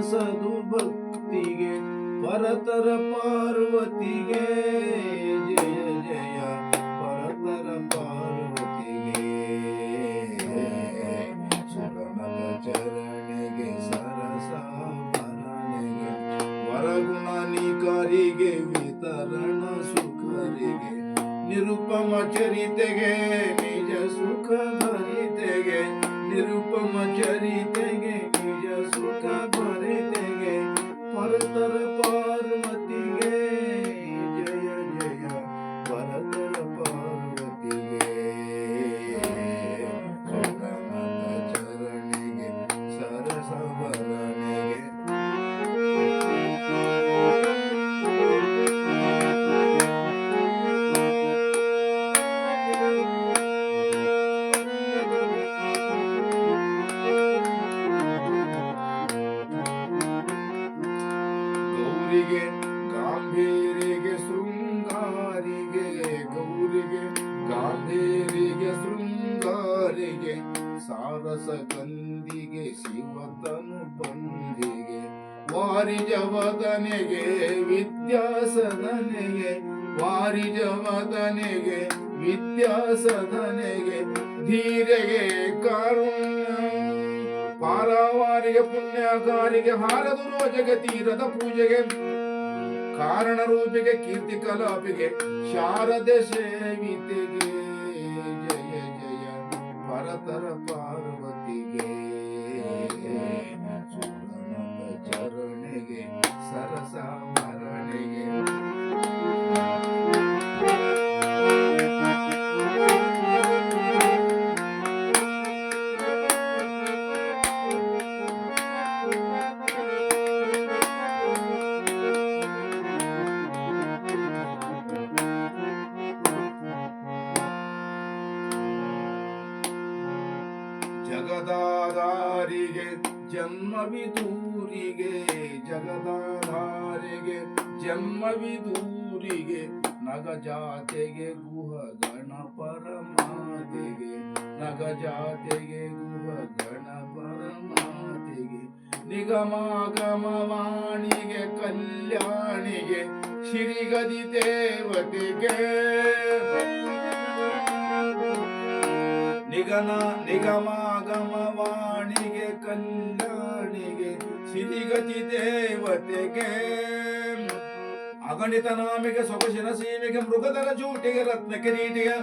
ಸದು ಭಕ್ತಿಗೆ ಪರತರ ಪಾರ್ವತಿಗೆ ಜಯ ಜಯ ಪರತರ ಪಾರ್ವತಿಗೆ ಸುರನದ ಚರಣೆಗೆ ಸರಸ ಭರಣಿಗೆ ವರಗುಣ ನಿಕರಿಗೆ ವಿತರಣ ಸುಖರಿಗೆ ನಿರುಪಮ ಚರಿತೆಗೆ ನಿಜ ಸುಖ ಭರಿತೆಗೆ ನಿರುಪಮ ಚರಿತೆಗೆ ನಿಜ ಸುಖ ಭರಿತೆಗೆ ಪರತರ ಪಾರ್ವತಿಗೆ ಜಯ ಜಯ ಪರತರ ಪಾರ್ವತಿಗೆ ಸುರನದ ಚರಣಿಗೆ ಸರಸ ಭರಣಿಗೆ ಗೌರಿಗೆ ಗಾಂಭೀರಿಗೆ ಶೃಂಗಾರಿಗೆ ಗೌರಿಗೆ ಗಾಂಭೀರಿಗೆ ಶೃಂಗಾರಿಗೆ ಸಾರಸ ಗಂಧಿಗೆ ಶಿವತನು ಬಂಧಿಗೆ ವಾರಿಜವದನೆಗೆ ವಿದ್ಯಾಸದನೆಗೆ ವಾರಿಜವದನೆಗೆ ವಿದ್ಯಾಸದನೆಗೆ ಧೀರೆಗೆ ಕಾರುಣ್ಯ ಪಾರಾವಾರಿಗೆ ಪುಣ್ಯಕಾರಿಗೆ ಹಾರದು ರೋಜಗ ತೀರದ ಪೂಜೆಗೆ ಕಾರಣ ರೂಪಿಗೆ ಕೀರ್ತಿ ಕಲಾಪಿಗೆ ಶಾರದೆ ಸೇವಿತೆಗೆ ಜಯ ಜಯ ಪರತರ ಪಾರ್ವತಿಗೆ ಸುರನದ ಚರಣೆಗೆ ಸರಸ ಭರಣಿಗೆ ಜಗದಾಧಾರಿಗೆ ಜನ್ಮವಿದೂರಿಗೆ ಜಗದಾಧಾರಿಗೆ ಜನ್ಮವಿದೂರಿಗೆ ನಗಜಾತೆಗೆ ಗುಹ ಗಣ ಪರಮಾತೆಗೆ ನಗಜಾತೆಗೆ ಗುಹ ಗಣ ಪರಮಾತೆಗೆ ನಿಗಮಾಗಮವಾಣಿಗೆ ಕಲ್ಯಾಣಿಗೆ ಶ್ರೀಗದಿ ದೇವತೆಗೆ ನಿಗಮಾಗಮವಾಣಿಗೆ ಕಲ್ಯಾಣಿಗೆ ಶ್ರೀಗತಿ ದೇವತೆಗೆ ಅಗಣಿತ ನಾಮಿಗೆ ಸೊಗಸಿನ ಸೀಮೆಗೆ ಮೃಗದರ ಜೂಟಿಗೆ ರತ್ನ ಕಿರೀಟಿಗೆ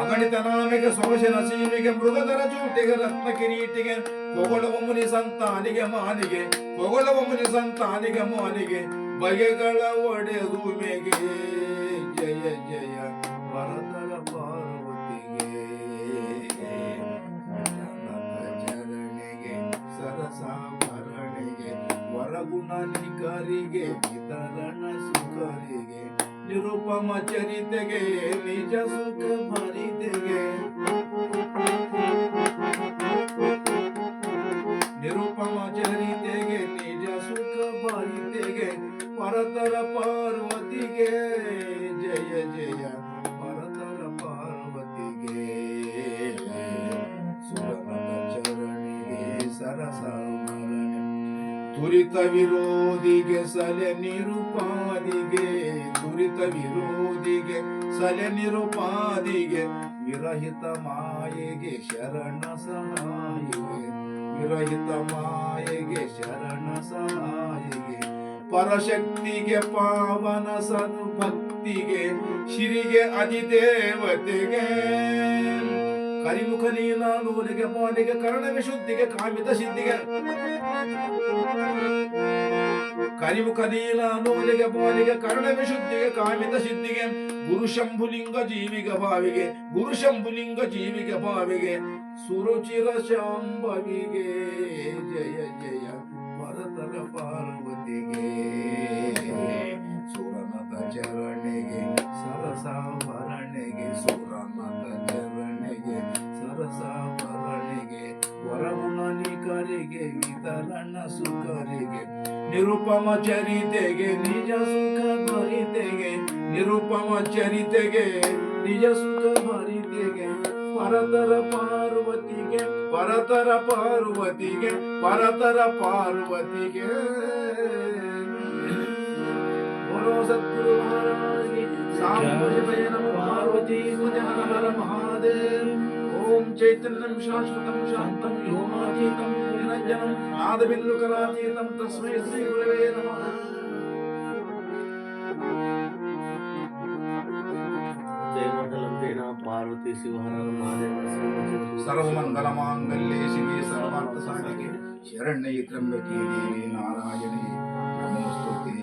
ಅಗಣಿತ ನಾಮಿಗೆ ಸೊಗಸಿನ ಸೀಮೆಗೆ ಮೃಗದರ ಜೂಟಿಗೆ ರತ್ನ ಕಿರೀಟಿಗೆ ಪೊಗಳುವ ಮುನಿ ಸಂತಾನಿಗೆ ಮಾನಿಗೆ ಪೊಗಳುವ ಮುನಿ ಸಂತಾನಿಗೆ ಮಾನಿಗೆ ಬಗೆಗಳ ಒಡೆದು ಮೇಗೆ ಜಯ ಜಯ ಪರತರ ಪಾರ್ವತಿಗೆ ಚರಣೆಗೆ ಸರಸ ಭರಣಿಗೆ ವರಗುಣ ನಿಕರಿಗೆ ವಿತರಣ ಸುಖರಿಗೆ ನಿರುಪಮ ಚರಿತೆಗೆ ನಿಜ ಸುಖ ಭರಿತೆಗೆ ನಿರುಪಮ ಚರಿತೆಗೆ ನಿಜ ಸುಖ ಭರಿತೆಗೆ ಪರತರ ಪಾರ್ವತಿಗೆ ಜಯ ಜಯ ಪರತರ ಪಾರ್ವತಿಗೆ ಸುರನದ ಚರಣಿಗೆ ಸರಸ ತುರಿತ ವಿರೋಧಿಗೆ ಸಲೆ ನಿರುಪಾದಿಗೆ ತುರಿತ ವಿರೋಧಿಗೆ ಸಲೆ ನಿರುಪಾದಿಗೆ ವಿರಹಿತ ಮಾಯೆಗೆ ಶರಣ ಸಹಾಯಿಗೆ ವಿರಹಿತ ಮಾಯೆಗೆ ಶರಣ ಸಹಾಯಿಗೆ ಪರಶಕ್ತಿಗೆ ಪಾವನ ಸದು ಭಕ್ತಿಗೆ ಶಿರಿಗೆ ಅಧಿದೇವತೆಗೆ ಕರಿಮುಖ ನೀಲಾನೂಲಿಗೆ ಪಾಲಿಗೆ ಕರ್ಣ ವಿಶುದ್ಧಿಗೆ ಕಾಮಿತ ಸಿದ್ಧಿಗೆ ಕರಿಮುಖ ನೀಲಾನೂಲಿಗೆ ಪಾಲಿಗೆ ಕರ್ಣ ವಿಶುದ್ಧಿಗೆ ಕಾಮಿತ ಸಿದ್ಧಿಗೆ ಗುರು ಶಂಭುಲಿಂಗ ಜೀವಿಗ ಭಾವಿಗೆ ಗುರು ಶಂಭುಲಿಂಗ ಜೀವಿಗ ಭಾವಿಗೆ ಸುರುಚಿರ ಶಾಂಭವಿಗೆ ಜಯ ಜಯ ಪರತರ ಪಾರ್ವತಿಗೆ ಸುರನದ ಚರಣೆಗೆ ಸರಸ ಭರಣಿಗೆ ಸುರನದ ಚರಣೆಗೆ ಸರಸ ಭರಣಿಗೆ ವರಗುಣ ನಿಕರಿಗೆ ವಿತರಣ ಸುಖರಿಗೆ ನಿರುಪಮ ಚರಿತೆಗೆ ನಿಜ ಸುಖ ಭರಿತೆಗೆ ನಿರುಪಮ ಚರಿತೆಗೆ ನಿಜ ಸುಖ ಭರಿತೆಗೆ ಪರತರ ಪಾರ್ವತಿಗೆ ಪರತರ ಪಾರ್ವತಿಗೆ ಪರತರ ಪಾರ್ವತಿಗೆ बोलो सद्गुरु महाराज की सांबुजय नमः पार्वती पते हर हर महादेव ओम चैतन्यं शाश्वतं शान्तं व्योमातीतं निरञ्जनं नादबिन्दुकलातीतं तस्मै श्री गुरवे नमः पार्वती शिव हर हर महादेव सर्वमंगलमांगल्ये शिवे सर्वार्थसाधिके शरण्ये त्र्यंबके देवी नारायणे नमोस्तुते